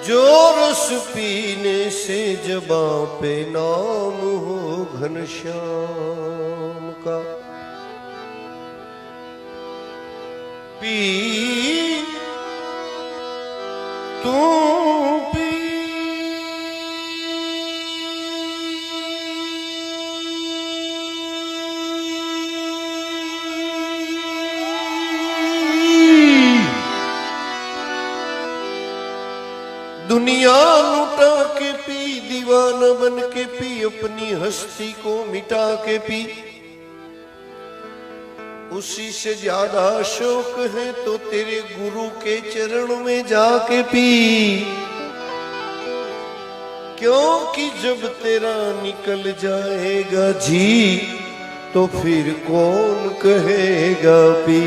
जो रस पीने से जबां पे नाम हो घनश्याम का, पी तू पी। दुनिया लुटा के पी, दीवाना बन के पी, अपनी हस्ती को मिटा के पी। उसी से ज्यादा शौक है तो तेरे गुरु के चरण में जाके पी, क्योंकि जब तेरा निकल जाएगा जी तो फिर कौन कहेगा पी।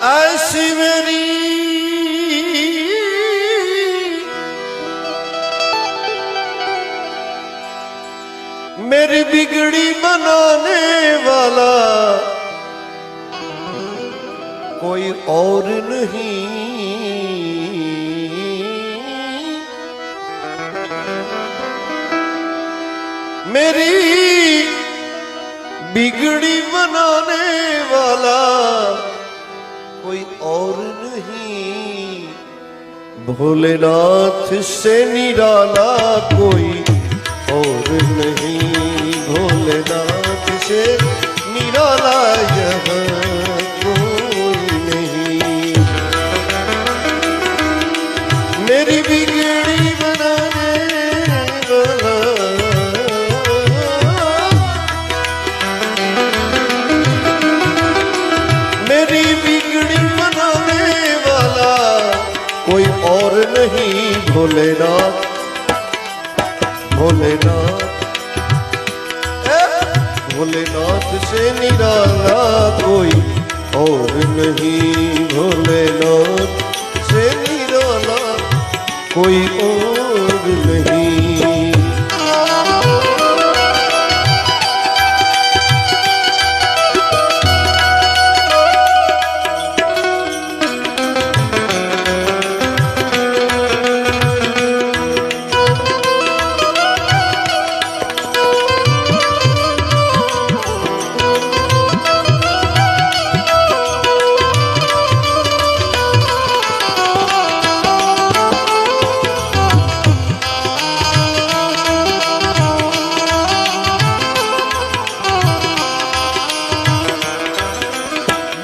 ऐसी मेरी बिगड़ी बनाने वाला कोई और नहीं। मेरी बिगड़ी बनाने वाला कोई और नहीं, भोलेनाथ से निराला कोई और नहीं। भोलेनाथ से निराला यहाँ कोई नहीं। मेरी बिगड़ी बनाने वाला, मेरी बिगड़ी बनाने वाला कोई और नहीं। भोलेनाथ, भोलेनाथ, भोलेनाथ से निराला कोई और नहीं। भोलेनाथ से निराला कोई और नहीं।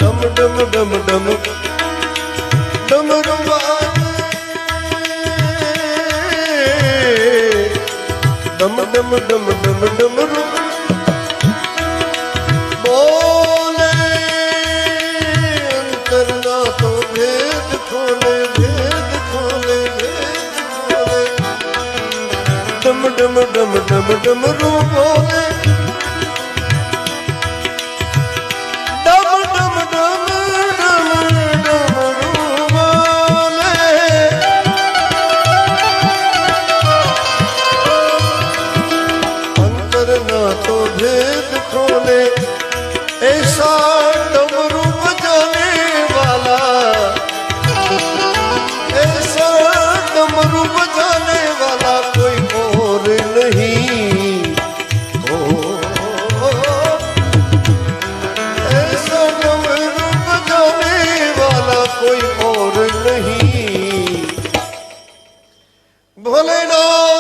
डम डम डम डमरू डम डम डम डम डमरू बोले, अंतरना तो भेद खोले, भेद खोले, भेद खोले। डम डम डम डम डमरू बोले, तो भेद खोले। ऐसा डमरू बजाने वाला, ऐसा डमरू बजाने वाला कोई और नहीं। ऐसा डमरू बजाने वाला कोई और नहीं। भोलेनाथ